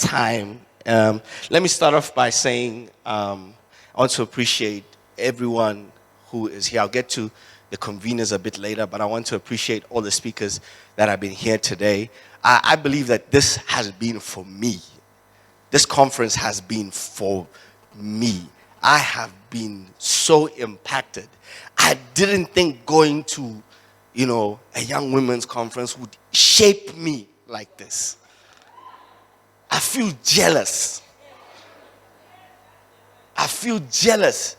time. Let me start off by saying I want to appreciate everyone who is here. I'll get to the conveners a bit later, but I want to appreciate all the speakers that have been here today. I believe that this has been for me. This conference has been for me. I have been so impacted. I didn't think going to, a young women's conference would shape me like this. I feel jealous. I feel jealous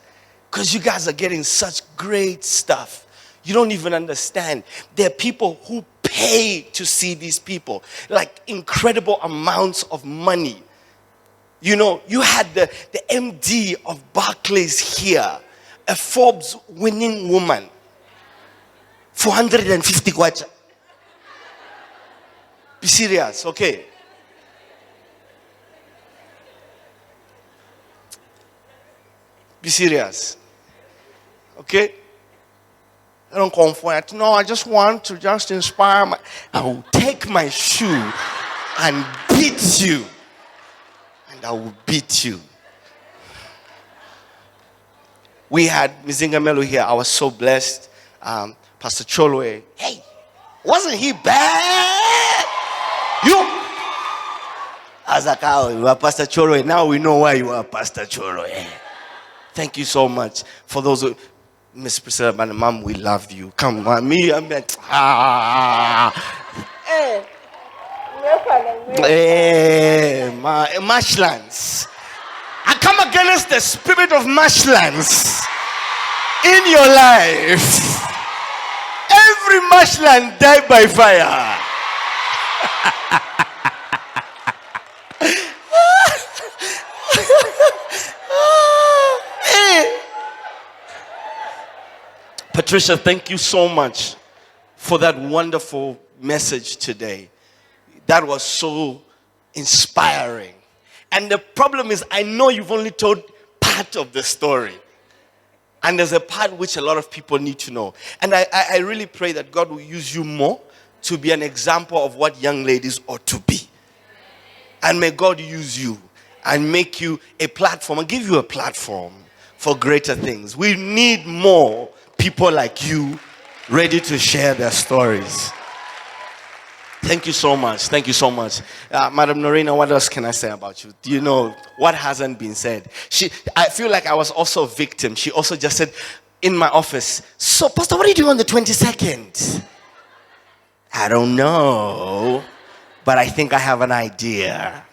because you guys are getting such great stuff. You don't even understand. There are people who pay to see these people, like incredible amounts of money. You had the MD of Barclays here, a Forbes winning woman, 450 kwacha. Be serious, okay? Be serious, okay? I don't come for it. No, I just want to just inspire. I will take my shoe and beat you. And I will beat you. We had Mzinga Melo here. I was so blessed. Pastor Cholwe. Hey, wasn't he bad? You. As a cow, you are Pastor Cholwe. Now we know why you are Pastor Cholwe. Thank you so much for those who. Miss Priscilla, my mom, we love you. Come on, me, I meant, marshlands. I come against the spirit of marshlands in your life. Every marshland died by fire. Patricia, thank you so much for that wonderful message today. That was so inspiring. And the problem is, I know you've only told part of the story. And there's a part which a lot of people need to know. And I really pray that God will use you more to be an example of what young ladies ought to be. And may God use you and make you a platform and give you a platform for greater things. We need more people like you ready to share their stories. Thank you so much. Thank you so much. Madam Norina, what else can I say about you? Do you know what hasn't been said? I feel like I was also a victim. She also just said in my office, so Pastor, what are you doing on the 22nd? I don't know, but I think I have an idea.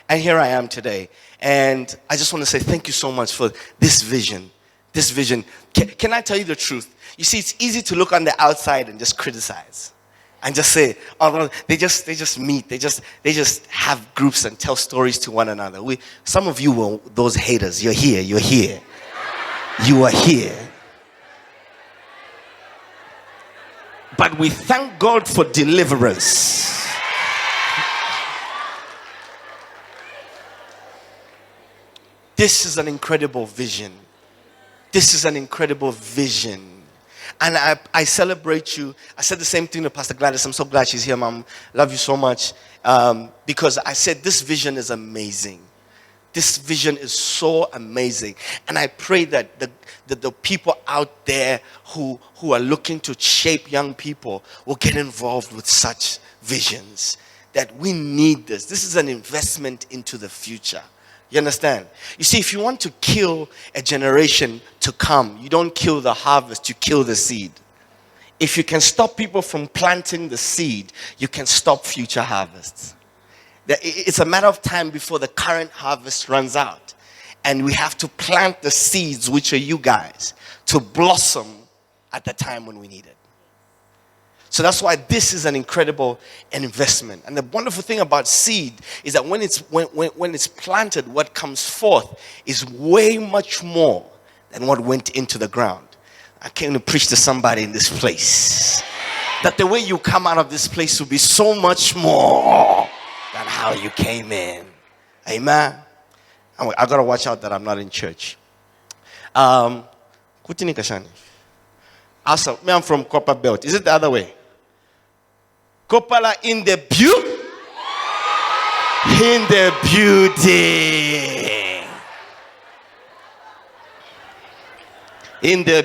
And here I am today. And I just want to say thank you so much for this vision. This vision. Can I tell you the truth? You see, it's easy to look on the outside and just criticize and just say, oh, they just meet, they just have groups and tell stories to one another. Some of you were those haters. You're here. You are here. But we thank God for deliverance. This is an incredible vision. This is an incredible vision. And I celebrate you. I said the same thing to Pastor Gladys. I'm so glad she's here, Mom. Love you so much. Because I said this vision is amazing. This vision is so amazing. And I pray that the people out there who are looking to shape young people will get involved with such visions. That we need this. This is an investment into the future. You understand? You see, if you want to kill a generation to come, you don't kill the harvest, you kill the seed. If you can stop people from planting the seed, you can stop future harvests. It's a matter of time before the current harvest runs out. And we have to plant the seeds, which are you guys, to blossom at the time when we need it. So that's why this is an incredible investment. And the wonderful thing about seed is that when it's planted, what comes forth is way much more than what went into the ground. I came to preach to somebody in this place that the way you come out of this place will be so much more than how you came in. Amen. I gotta watch out that I'm not in church. Kutini Kashani. Also, I'm from Copper Belt. Is it the other way? Kopala in the pew? In the building. In the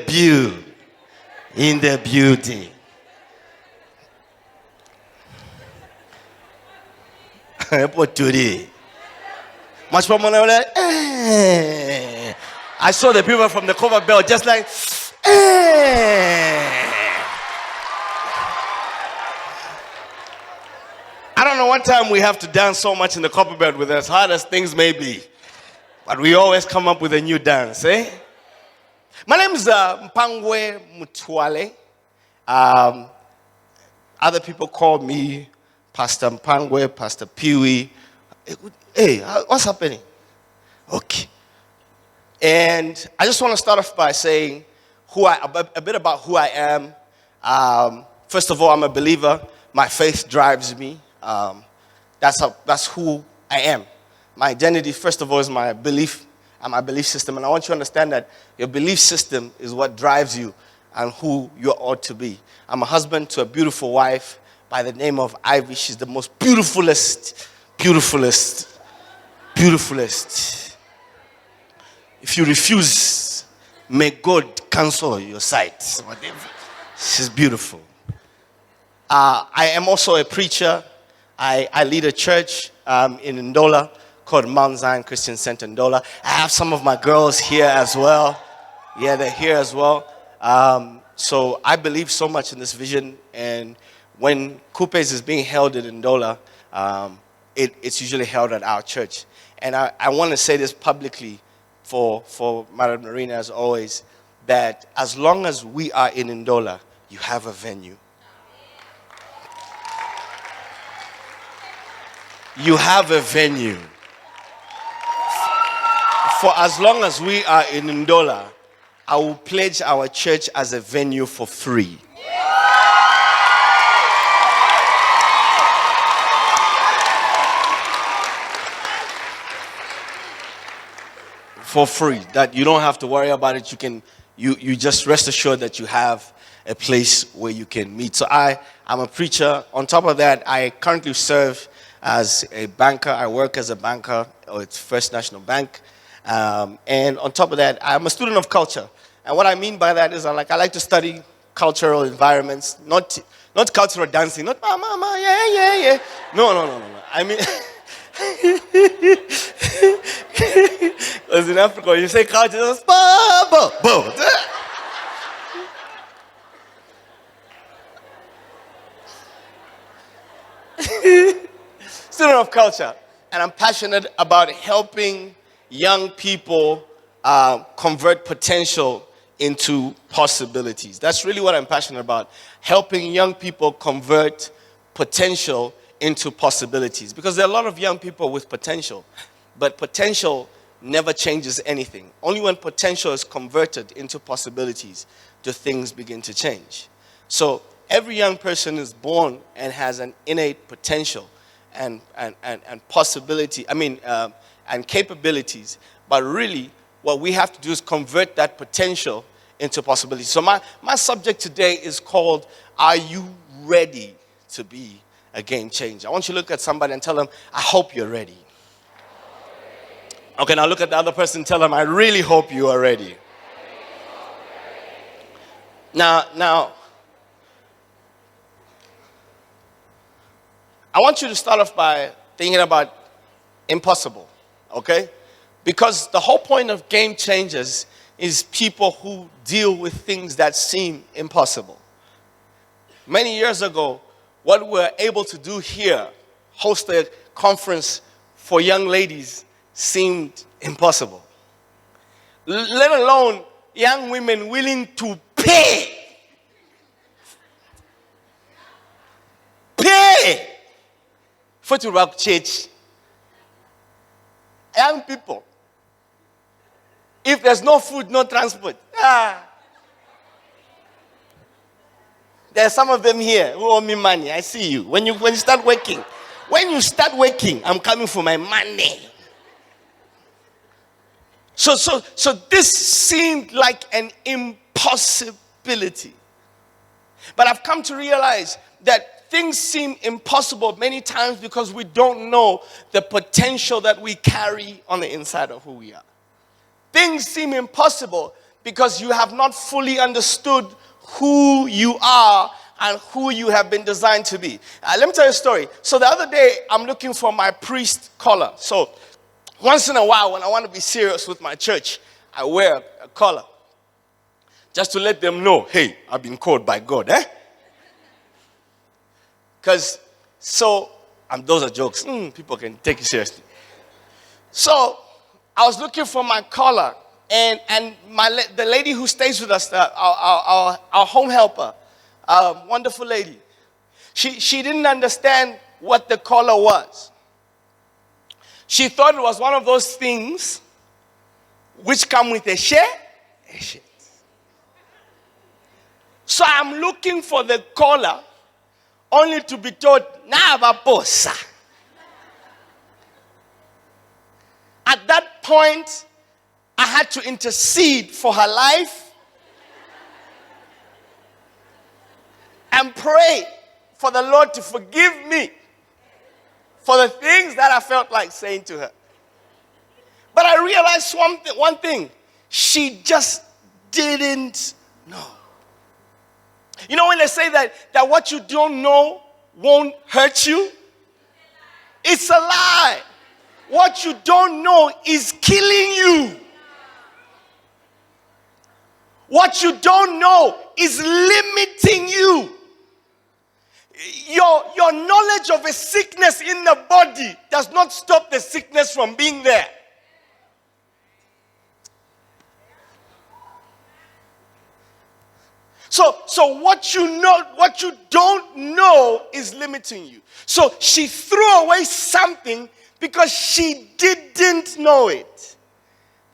building. What today? Much more money. I saw the people from the cover belt just like, I don't know what time we have to dance so much in the copper belt with as hard as things may be. But we always come up with a new dance, eh? My name is Mpangwe Mutwale. Other people call me Pastor Mpangwe, Pastor Pee-wee. Hey, what's happening? Okay. And I just want to start off by saying a bit about who I am. First of all, I'm a believer. My faith drives me. That's who I am. My identity, first of all, is my belief and my belief system. And I want you to understand that your belief system is what drives you and who you ought to be. I'm a husband to a beautiful wife by the name of Ivy. She's the most beautifulest. If you refuse, may God cancel your sight. Whatever. She's beautiful. I am also a preacher. I lead a church in Ndola called Mount Zion Christian Center Ndola. I have some of my girls here as well. Yeah, they're here as well. So I believe so much in this vision. And when KUPES is being held in Ndola, it's usually held at our church. And I want to say this publicly for Madam Marina, as always, that as long as we are in Ndola, you have a venue. You have a venue. For as long as we are in Ndola, I will pledge our church as a venue for free. For free. That you don't have to worry about it. You just rest assured that you have a place where you can meet. So I'm a preacher. On top of that, I currently serve as a banker. I work as a banker at First National Bank. And on top of that, I'm a student of culture. And what I mean by that is I like to study cultural environments, not cultural dancing, not mama, yeah. No. I mean, because in Africa, when you say culture, it's bo. Student of culture, and I'm passionate about helping young people convert potential into possibilities. That's really what I'm passionate about, helping young people convert potential into possibilities. Because there are a lot of young people with potential, but potential never changes anything. Only when potential is converted into possibilities do things begin to change. So every young person is born and has an innate potential and possibility, and capabilities. But really, what we have to do is convert that potential into possibilities. So my subject today is called, Are You Ready to Be a Game Changer? I want you to look at somebody and tell them, I hope you're ready. Okay, now look at the other person and tell them, I really hope you are ready. Now, I want you to start off by thinking about impossible, okay? Because the whole point of game changers is people who deal with things that seem impossible. Many years ago, what we were able to do here, host a conference for young ladies, seemed impossible. Let alone young women willing to pay for to rock church. Young people, if there's no food, no transport. There are some of them here who owe me money. I see you. When you start working, I'm coming for my money. So this seemed like an impossibility. But I've come to realize that things seem impossible many times because we don't know the potential that we carry on the inside of who we are. Things seem impossible because you have not fully understood who you are and who you have been designed to be. Let me tell you a story. So the other day, I'm looking for my priest collar. So once in a while, when I want to be serious with my church, I wear a collar. Just to let them know, hey, I've been called by God, Because, those are jokes. People can take it seriously. So, I was looking for my collar, and the lady who stays with us, our home helper, wonderful lady, she didn't understand what the collar was. She thought it was one of those things which come with a share. So I'm looking for the collar, only to be told, Navaposa. At that point, I had to intercede for her life and pray for the Lord to forgive me for the things that I felt like saying to her. But I realized one thing. She just didn't know. You know when they say that what you don't know won't hurt you? It's a lie. What you don't know is killing you. What you don't know is limiting you. Your knowledge of a sickness in the body does not stop the sickness from being there. So what you don't know is limiting you. So she threw away something because she didn't know it.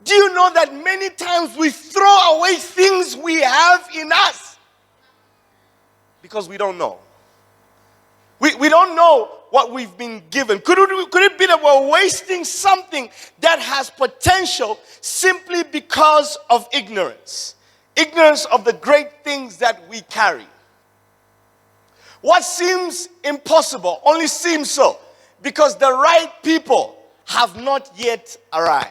Do you know that many times we throw away things we have in us because we don't know? We don't know what we've been given. Could it be that we're wasting something that has potential simply because of ignorance? Ignorance of the great things that we carry. What seems impossible only seems so because the right people have not yet arrived.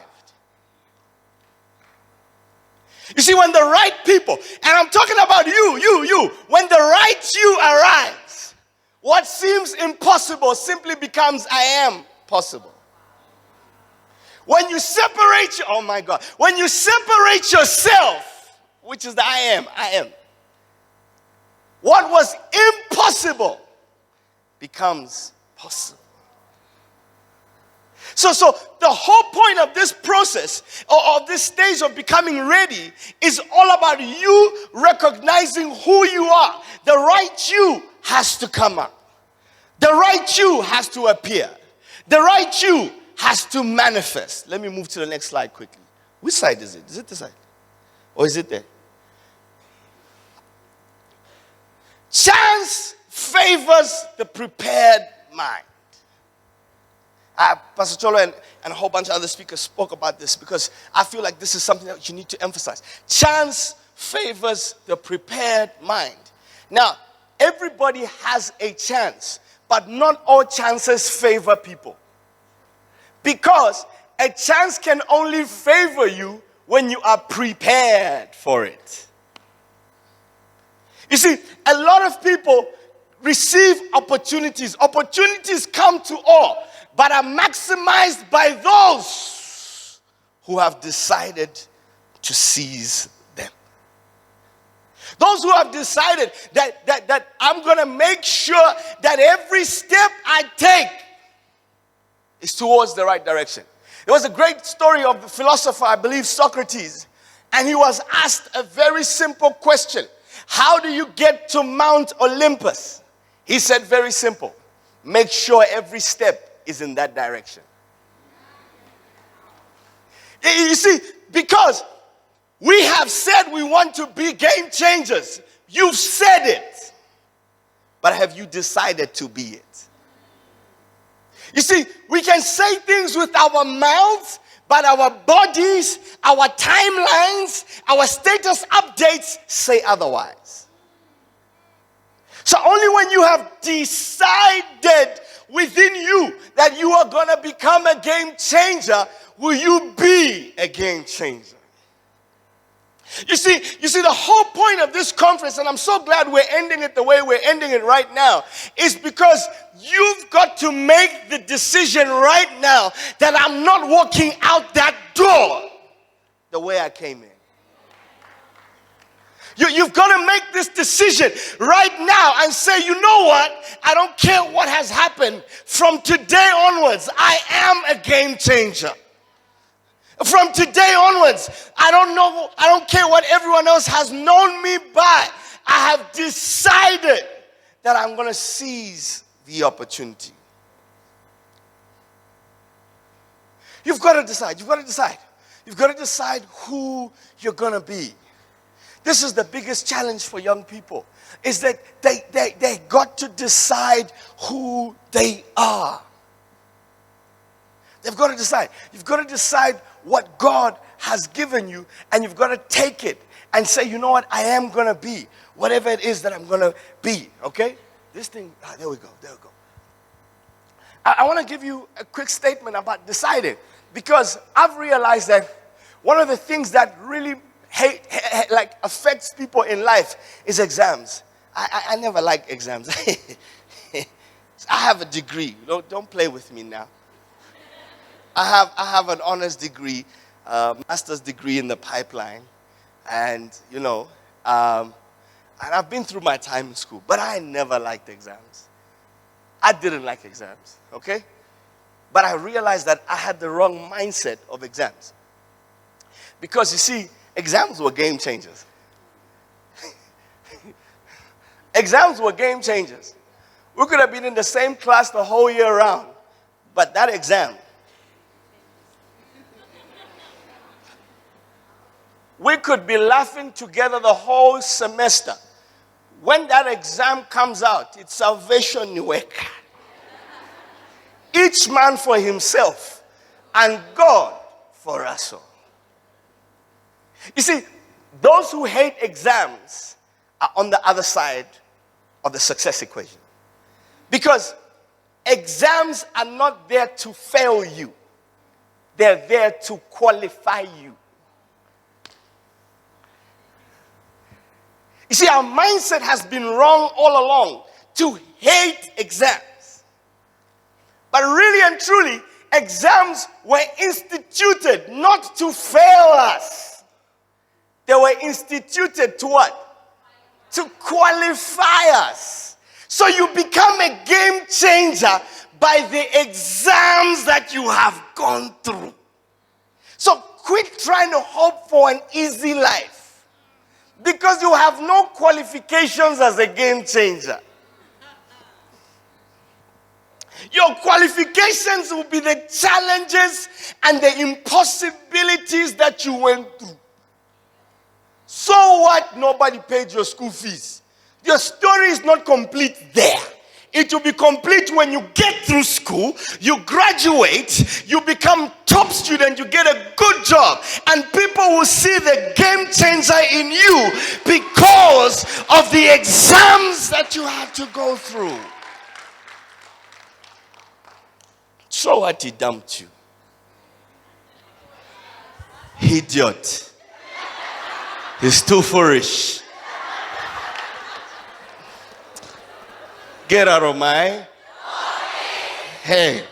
You see, when the right people, and I'm talking about you, when the right you arrives, what seems impossible simply becomes I am possible. When you separate, when you separate yourself, which is the I am. What was impossible becomes possible. So the whole point of this process, or of this stage of becoming ready, is all about you recognizing who you are. The right you has to come up. The right you has to appear. The right you has to manifest. Let me move to the next slide quickly. Which side is it? Is it this side? Or is it there? Chance favors the prepared mind. Pastor Cholo and a whole bunch of other speakers spoke about this because I feel like this is something that you need to emphasize. Chance favors the prepared mind. Now, everybody has a chance, but not all chances favor people. Because a chance can only favor you when you are prepared for it. You see, a lot of people receive opportunities. Opportunities come to all, but are maximized by those who have decided to seize them. Those who have decided that I'm going to make sure that every step I take is towards the right direction. There was a great story of the philosopher, I believe Socrates, and he was asked a very simple question. How do you get to Mount Olympus? He said, very simple. Make sure every step is in that direction. You see, because we have said we want to be game changers. You've said it. But have you decided to be it? You see, we can say things with our mouths, but our bodies, our timelines, our status updates say otherwise. So only when you have decided within you that you are going to become a game changer will you be a game changer. You see, the whole point of this conference, and I'm so glad we're ending it the way we're ending it right now, is because you've got to make the decision right now that I'm not walking out that door the way I came in. You've got to make this decision right now and say, you know what? I don't care what has happened. From today onwards, I am a game changer. From today onwards, I don't care what everyone else has known me by. I have decided that I'm going to seize the opportunity. You've got to decide. You've got to decide. You've got to decide who you're going to be. This is the biggest challenge for young people, is that they got to decide who they are. They've got to decide. You've got to decide what God has given you, and you've got to take it and say, you know what, I am going to be whatever it is that I'm going to be, okay? This thing, there we go. I want to give you a quick statement about deciding, because I've realized that one of the things that really affects people in life is exams. I never like exams. I have a degree. Don't play with me now. I have an honors degree, master's degree in the pipeline, and and I've been through my time in school, but I never liked exams. I didn't like exams, okay? But I realized that I had the wrong mindset of exams. Because you see, exams were game changers. Exams were game changers. We could have been in the same class the whole year round, but that exam, we could be laughing together the whole semester. When that exam comes out, it's salvation work. Each man for himself, and God for us all. You see, those who hate exams are on the other side of the success equation. Because exams are not there to fail you. They're there to qualify you. You see, our mindset has been wrong all along to hate exams. But really and truly, exams were instituted not to fail us. They were instituted to what? To qualify us. So you become a game changer by the exams that you have gone through. So quit trying to hope for an easy life, because you have no qualifications as a game changer. Your qualifications will be the challenges and the impossibilities that you went through. So what? Nobody paid your school fees. Your story is not complete there. It will be complete when you get through school, you graduate, you become top student, you get a good job, and people will see the game changer in you because of the exams that you had to go through. So what? He dumped you. Idiot. He's too foolish. Get out of my head.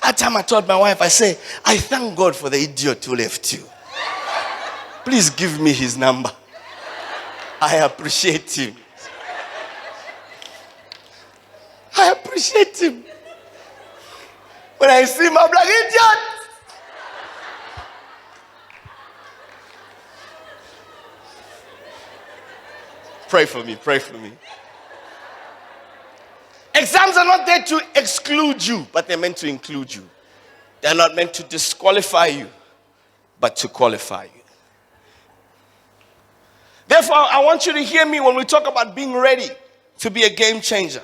That time I told my wife, I say, I thank God for the idiot who left you. Please give me his number. I appreciate him. I appreciate him. When I see him, I'm like, idiot. Pray for me, pray for me. Exams are not there to exclude you, but they're meant to include you. They're not meant to disqualify you, but to qualify you. Therefore, I want you to hear me when we talk about being ready to be a game changer.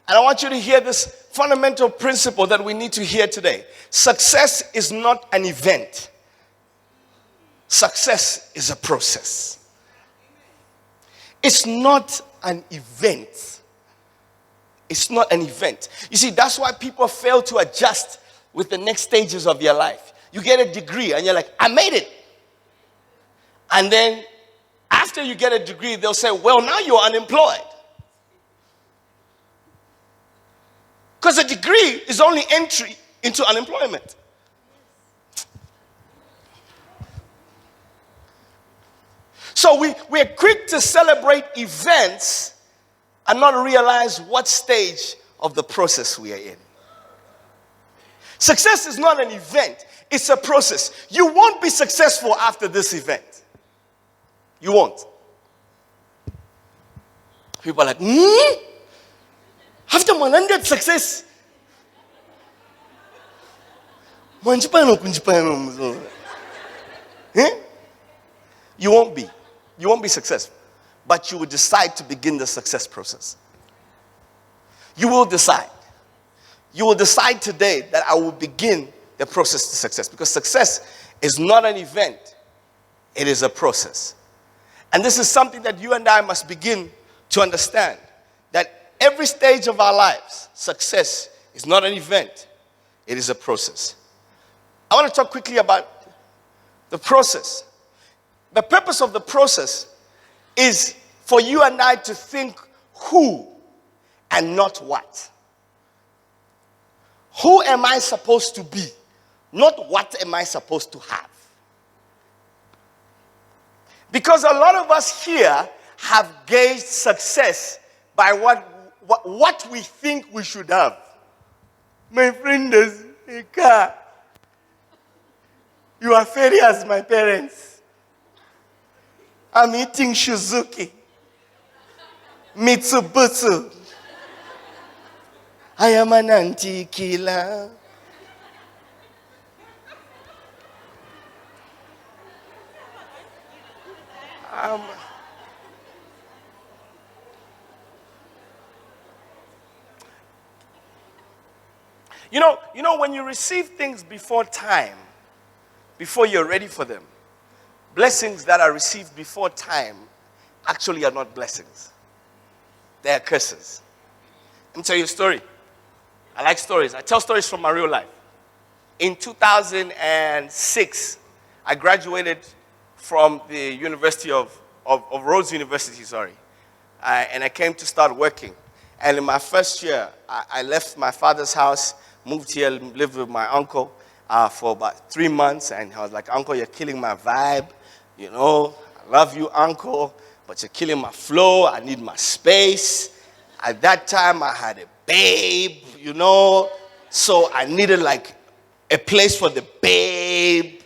And I want you to hear this fundamental principle that we need to hear today. Success is not an event. Success is a process. It's not an event. It's not an event. You see, that's why people fail to adjust with the next stages of your life. You get a degree and you're like, I made it. And then after you get a degree, they'll say, well, now you're unemployed. Because a degree is only entry into unemployment. So we're quick to celebrate events and not realize what stage of the process we are in. Success is not an event, it's a process. You won't be successful after this event. You won't. People are like, after 100 success, you won't be. You won't be successful. But you will decide to begin the success process. You will decide. You will decide today that I will begin the process to success. Because success is not an event. It is a process. And this is something that you and I must begin to understand. That every stage of our lives, success is not an event. It is a process. I want to talk quickly about the process. The purpose of the process is for you and I to think who and not what. Who am I supposed to be? Not what am I supposed to have. Because a lot of us here have gauged success by what we think we should have. My friend has a car. You are fairy as my parents. I'm eating Suzuki, Mitsubishi. I am an anti-killer. You know, when you receive things before time, before you're ready for them, blessings that are received before time actually are not blessings. They are curses. Let me tell you a story. I like stories. I tell stories from my real life. In 2006, I graduated from the University of Rhodes University, and I came to start working. And in my first year, I left my father's house, moved here, lived with my uncle for about 3 months, and I was like, Uncle, you're killing my vibe. You know, I love you, Uncle, but you're killing my flow. I need my space. At that time, I had a babe, you know, so I needed like a place for the babe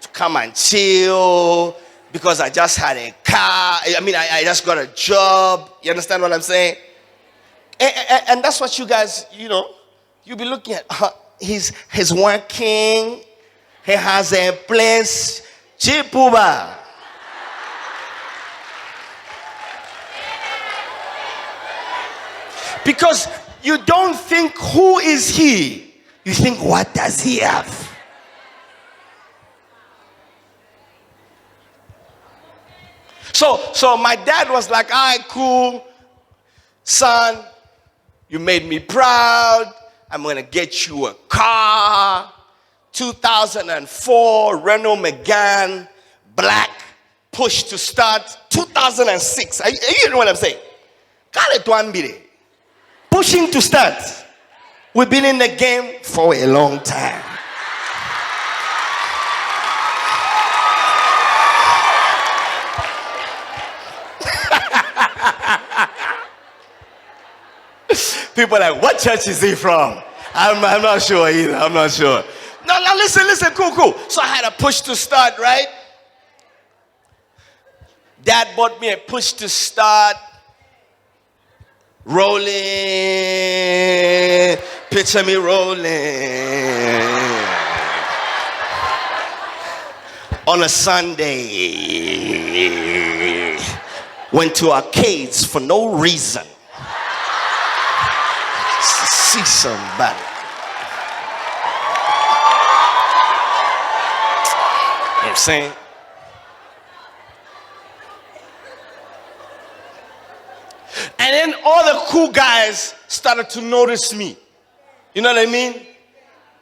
to come and chill because I just had a car. I just got a job. You understand what I'm saying? And that's what you guys, you'll be looking at. He's working. He has a place. Chipuba. Because you don't think who is he. You think what does he have? So my dad was like, all right, cool. Son, you made me proud. I'm going to get you a car. 2004 Renault Megane, black, push to start. 2006. You know what I'm saying? Pushing to start. We've been in the game for a long time. People are like, what church is he from? I'm not sure either. I'm not sure. No, listen, cool. So I had a push to start, right? Dad bought me a push to start. Rolling. Picture me rolling. On a Sunday. Went to arcades for no reason. See somebody. You know what I'm saying? cool guys started to notice me. You know what I mean?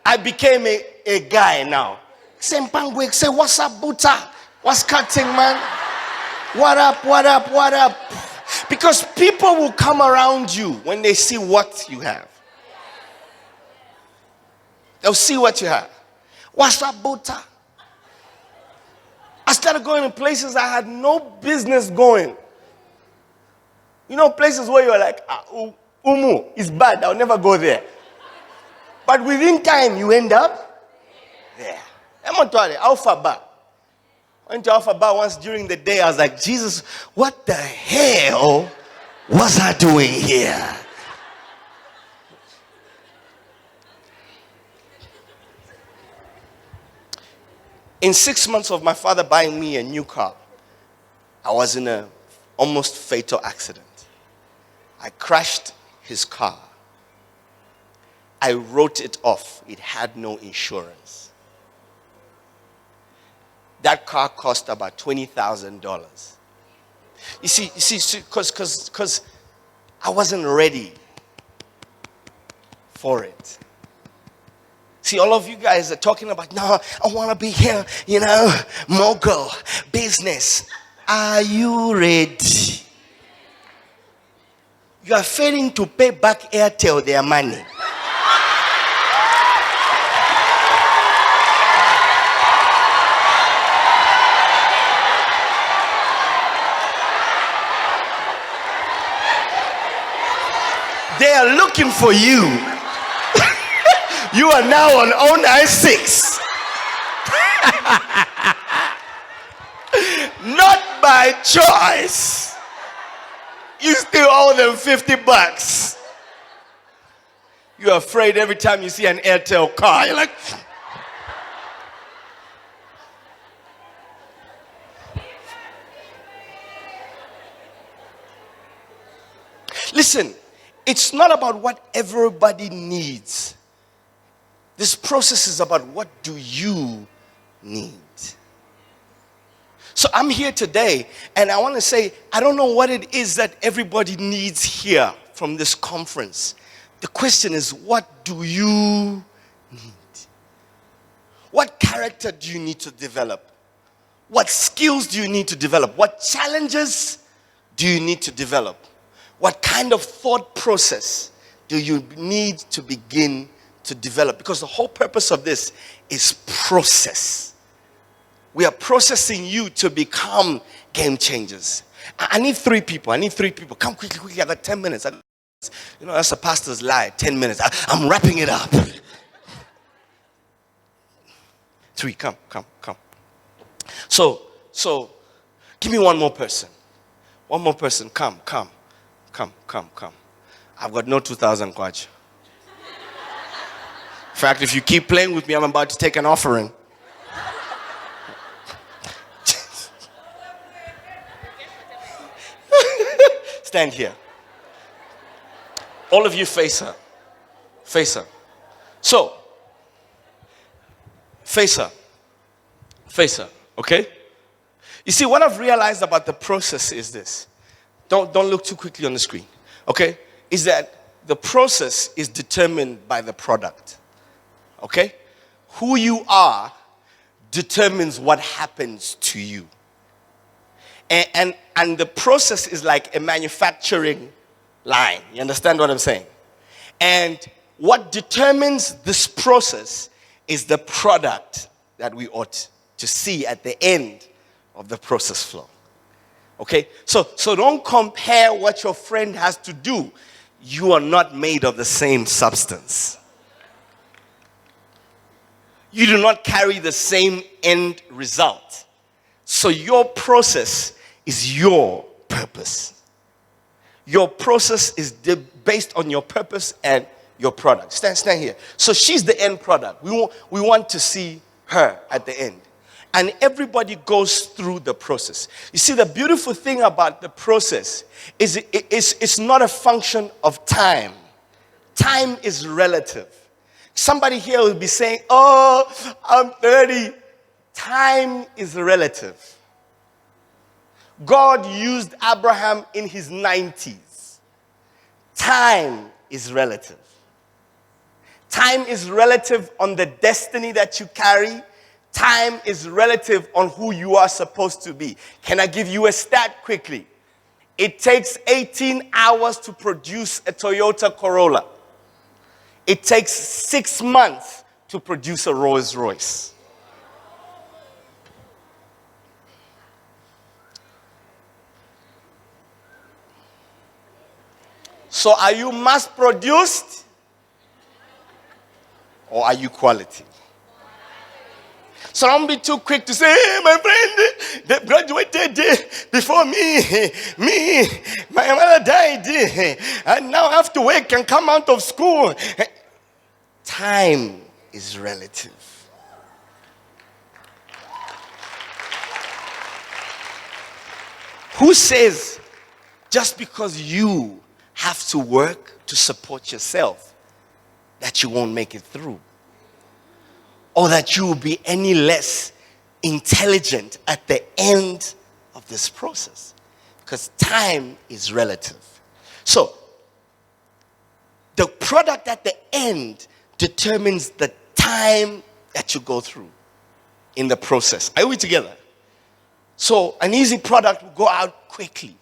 I became a guy now. Say, Mpangwe, say, what's up, Buta? What's cutting, man? What up, what up, what up? Because people will come around you when they see what you have. They'll see what you have. What's up, Buta? I started going to places I had no business going. You know, places where you're like, Umu, it's bad, I'll never go there. But within time, you end up there. Alpha Bar. I went to Alpha Bar once during the day. I was like, Jesus, what the hell was I doing here? In 6 months of my father buying me a new car, I was in an almost fatal accident. I crashed his car. I wrote it off. It had no insurance. That car cost about $20,000. You see, because I wasn't ready for it. See, all of you guys are talking about, no, I want to be here, mogul, business. Are you ready? You are failing to pay back Airtel their money. They are looking for you. You are now on 096. Not by choice. You still owe them $50. You're afraid every time you see an Airtel car. You're like, listen, it's not about what everybody needs. This process is about what do you need. So I'm here today, and I want to say, I don't know what it is that everybody needs here from this conference. The question is, what do you need? What character do you need to develop? What skills do you need to develop? What challenges do you need to develop? What kind of thought process do you need to begin to develop? Because the whole purpose of this is process. We are processing you to become game changers. I need 3 people. Come quickly. I got 10 minutes. That's the pastor's lie. 10 minutes. I'm wrapping it up. 3, come. So, give me one more person. One more person. Come. I've got no 2,000 kwacha. In fact, if you keep playing with me, I'm about to take an offering. Stand here. All of you face her. So, face her, okay? You see, what I've realized about the process is this. Don't look too quickly on the screen, okay? Is that the process is determined by the product, okay? Who you are determines what happens to you. And the process is like a manufacturing line. You understand what I'm saying? And what determines this process is the product that we ought to see at the end of the process flow. Okay? So don't compare what your friend has to do. You are not made of the same substance. You do not carry the same end result. So your process is your purpose. Your process is based on your purpose and your product. Stand here. So she's the end product. We want to see her at the end. And everybody goes through the process. You see, the beautiful thing about the process is it's not a function of time. Time is relative. Somebody here will be saying, oh, I'm 30. Time is relative. God used Abraham in his 90s. Time is relative. Time is relative on the destiny that you carry. Time is relative on who you are supposed to be. Can I give you a stat quickly? It takes 18 hours to produce a Toyota Corolla. It takes 6 months to produce a Rolls Royce. So are you mass produced or are you quality? So don't be too quick to say, hey, my friend, they graduated before me. My mother died, and now I have to work and come out of school. Time is relative. Who says just because you have to work to support yourself that you won't make it through? Or that you will be any less intelligent at the end of this process? Because time is relative. So, the product at the end determines the time that you go through in the process. Are we together? So, an easy product will go out quickly.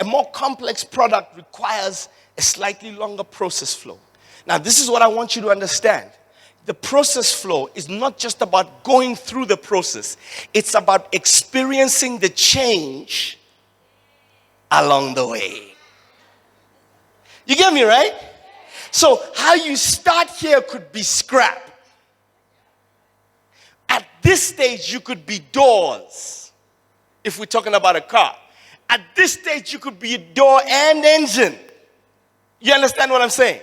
A more complex product requires a slightly longer process flow. Now, this is what I want you to understand. The process flow is not just about going through the process. It's about experiencing the change along the way. You get me, right? So how you start here could be scrap. At this stage, you could be doors, if we're talking about a car. At this stage, you could be a door and engine. You understand what I'm saying?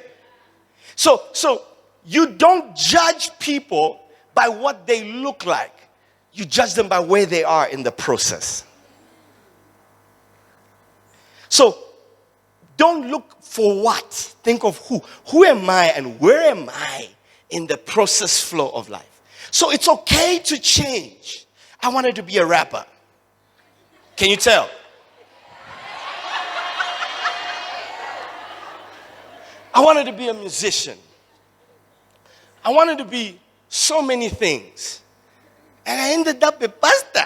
So you don't judge people by what they look like. You judge them by where they are in the process. So don't look for what. Think of who. Who am I and where am I in the process flow of life? So it's okay to change. I wanted to be a rapper. Can you tell? I wanted to be a musician. I wanted to be so many things. And I ended up a pastor.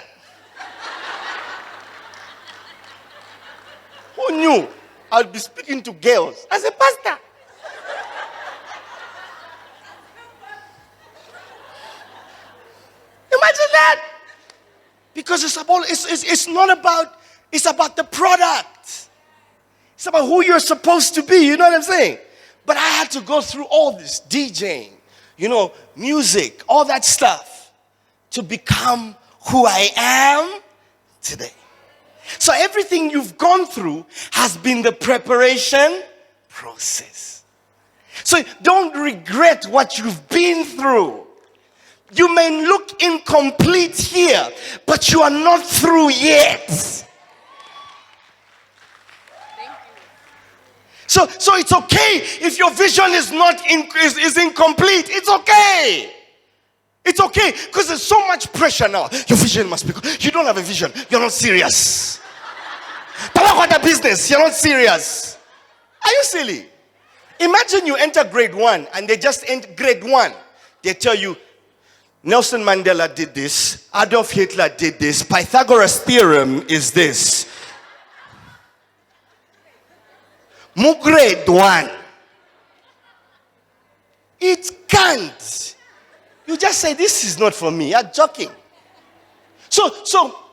Who knew I'd be speaking to girls as a pastor? Imagine that. Because it's not about, it's about the product. It's about who you're supposed to be. You know what I'm saying? But I had to go through all this DJing, music, all that stuff to become who I am today. So everything you've gone through has been the preparation process. So don't regret what you've been through. You may look incomplete here, but you are not through yet. So it's okay if your vision is incomplete. It's okay. It's okay because there's so much pressure now. Your vision must be good. You don't have a vision. You're not serious. Tabakota business. You're not serious. Are you silly? Imagine you enter grade 1 and they just end grade 1. They tell you, Nelson Mandela did this. Adolf Hitler did this. Pythagoras' theorem is this. Grade 1. It can't. You just say, this is not for me. You're joking. So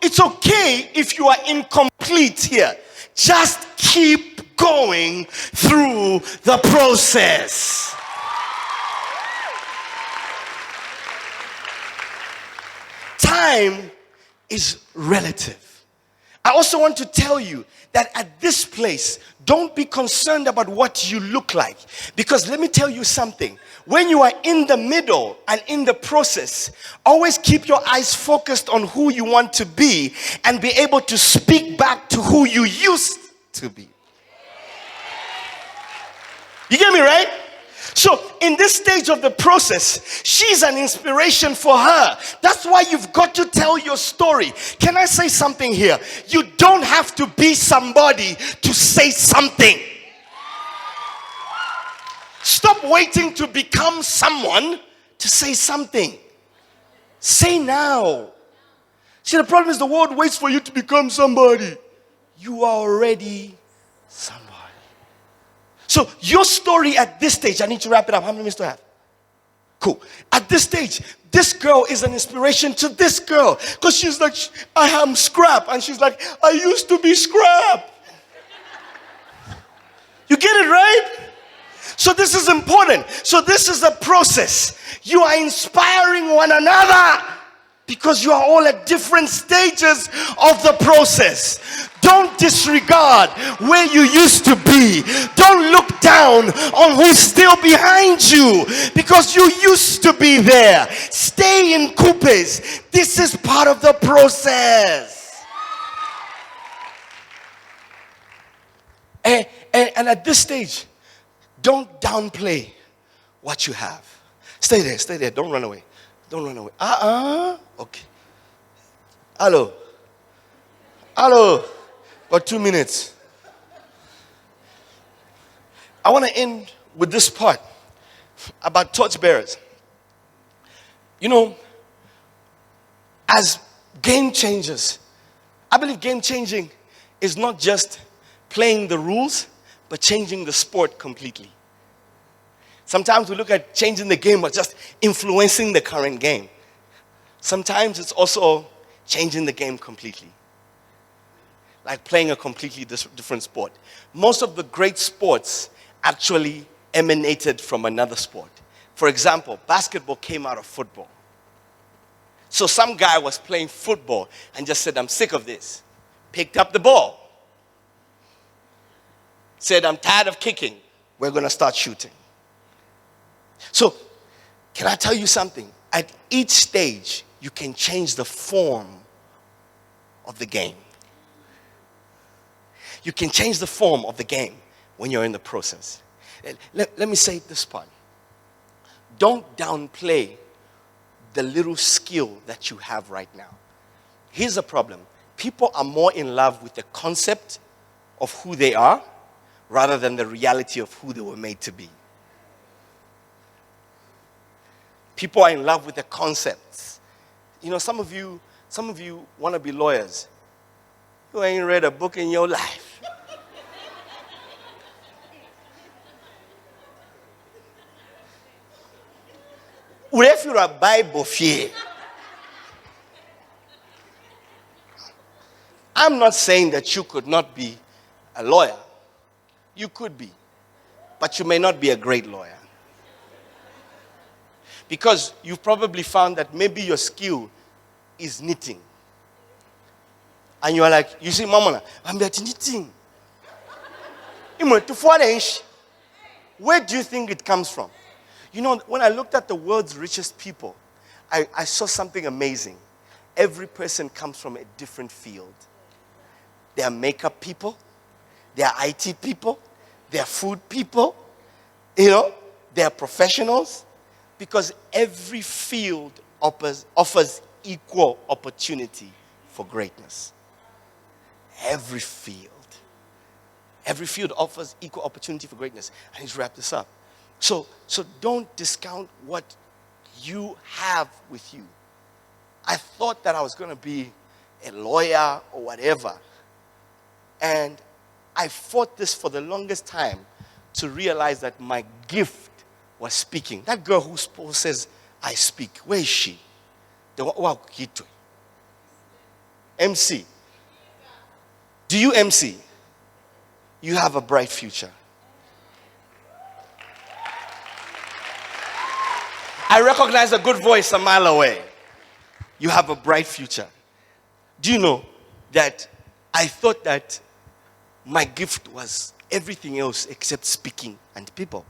it's okay if you are incomplete here. Just keep going through the process. Time is relative. I also want to tell you that at this place, don't be concerned about what you look like. Because let me tell you something. When you are in the middle and in the process, always keep your eyes focused on who you want to be and be able to speak back to who you used to be. You get me, right? So in this stage of the process, she's an inspiration for her. That's why you've got to tell your story. Can I say something here? You don't have to be somebody to say something. Stop waiting to become someone to say something. Say now. See, the problem is the world waits for you to become somebody. You are already somebody. So your story at this stage, I need to wrap it up. How many minutes do I have? Cool. At this stage, this girl is an inspiration to this girl. Because she's like, I am scrap. And she's like, I used to be scrap. You get it, right? So this is important. So this is a process. You are inspiring one another because you are all at different stages of the process. Don't disregard where you used to be. Don't look down on who's still behind you because you used to be there. Stay in KUPES. This is part of the process. And at this stage, don't downplay what you have. Stay there. Don't run away. Okay. Hello. Got 2 minutes. I want to end with this part about torchbearers. You know, as game changers, I believe game changing is not just playing the rules, but changing the sport completely. Sometimes we look at changing the game as just influencing the current game. Sometimes it's also changing the game completely. Like playing a completely different sport. Most of the great sports actually emanated from another sport. For example, basketball came out of football. So some guy was playing football and just said, I'm sick of this. Picked up the ball. Said, I'm tired of kicking. We're going to start shooting. So, can I tell you something? At each stage, you can change the form of the game. You can change the form of the game when you're in the process. Let me say this part. Don't downplay the little skill that you have right now. Here's the problem. People are more in love with the concept of who they are rather than the reality of who they were made to be. People are in love with the concepts. You know, some of you want to be lawyers. You ain't read a book in your life. What if you're a Bible fear? I'm not saying that you could not be a lawyer. You could be. But you may not be a great lawyer. Because you've probably found that maybe your skill is knitting. And you are like, you see, Mama, I'm knitting. Where do you think it comes from? You know, when I looked at the world's richest people, I saw something amazing. Every person comes from a different field. They are makeup people. They are IT people. They are food people. You know, they are professionals. Because every field offers equal opportunity for greatness. Every field. Every field offers equal opportunity for greatness. I need to wrap this up. So don't discount what you have with you. I thought that I was going to be a lawyer or whatever. And I fought this for the longest time to realize that my gift was speaking. That girl who says, I speak, where is she? MC. Do you MC? You have a bright future. I recognize a good voice a mile away. You have a bright future. Do you know that I thought that my gift was everything else except speaking and people?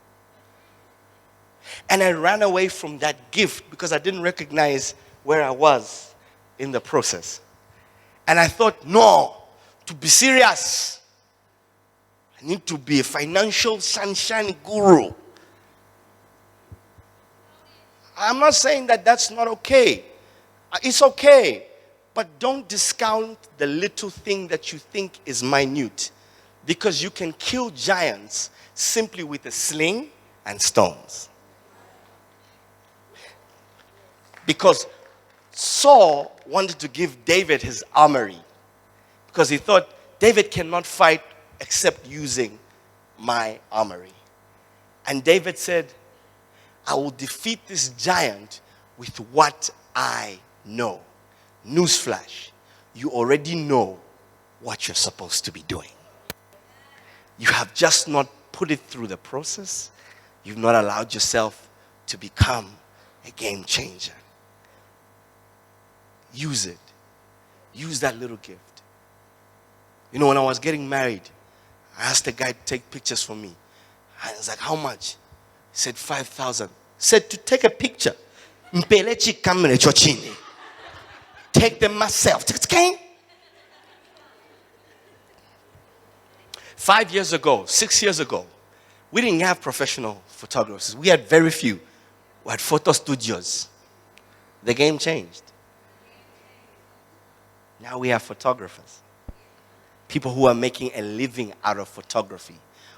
And I ran away from that gift because I didn't recognize where I was in the process. And I thought, no, to be serious, I need to be a financial sunshine guru. I'm not saying that that's not okay. It's okay. But don't discount the little thing that you think is minute. Because you can kill giants simply with a sling and stones. Because Saul wanted to give David his armory. Because he thought, David cannot fight except using my armory. And David said, I will defeat this giant with what I know. Newsflash, you already know what you're supposed to be doing. You have just not put it through the process. You've not allowed yourself to become a game changer. Use it. Use that little gift. You know, when I was getting married, I asked the guy to take pictures for me. I was like, how much? He said, 5,000. Said to take a picture. Mpelechi kamere chochini. Take them myself. 5 years ago, 6 years ago, we didn't have professional photographers. We had very few. We had photo studios. The game changed. Now we have photographers. People who are making a living out of photography.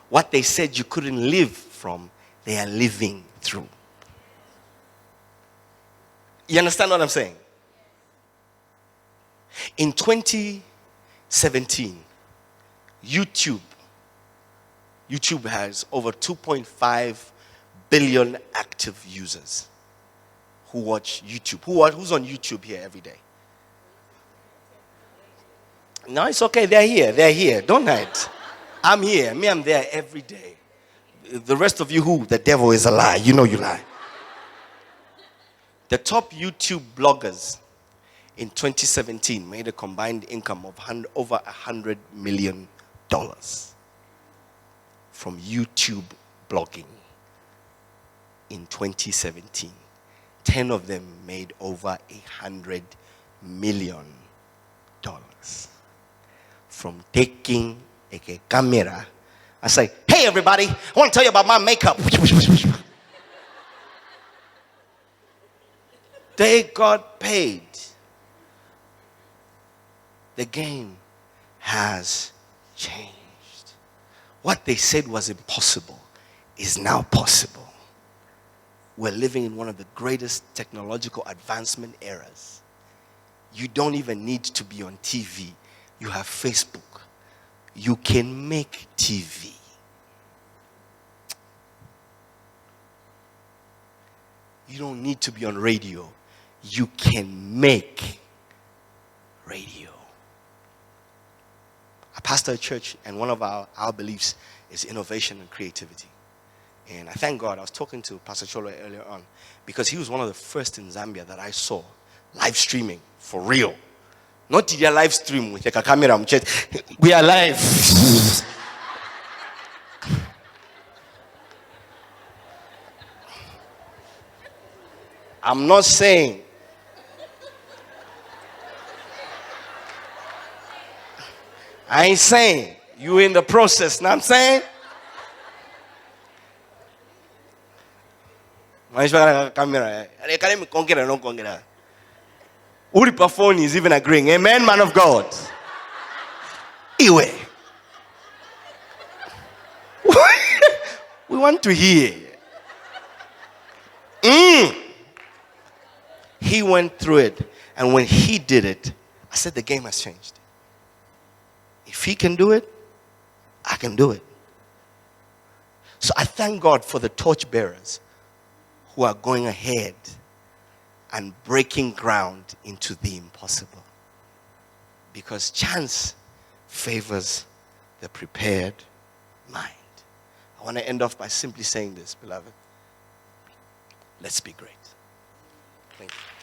What they said you couldn't live from, they are living through. You understand what I'm saying? In 2017, YouTube has over 2.5 billion active users who watch YouTube. Who's on YouTube here every day? No, it's okay. They're here. Don't hide. I'm here. I'm there every day. The rest of you who? The devil is a lie. You know you lie. The top YouTube bloggers in 2017 made a combined income of over $100 million from YouTube blogging in 2017. 10 of them made over $100 million from taking a camera. I say, hey everybody, I want to tell you about my makeup. They got paid. The game has changed. What they said was impossible is now possible. We're living in one of the greatest technological advancement eras. You don't even need to be on TV. You have Facebook. You can make TV. You don't need to be on radio. You can make radio. I pastor a church, and one of our beliefs is innovation and creativity. And I thank God, I was talking to Pastor Cholo earlier on, because he was one of the first in Zambia that I saw live streaming for real. Not your live stream with a camera. We are live. I'm not saying I ain't saying you in the process. Know what I'm saying? Uri phone is even agreeing. Amen, man of God. Iwe. We want to hear. He went through it. And when he did it, I said the game has changed. If he can do it, I can do it. So I thank God for the torchbearers who are going ahead and breaking ground into the impossible. Because chance favors the prepared mind. I want to end off by simply saying this, beloved. Let's be great. Thank you.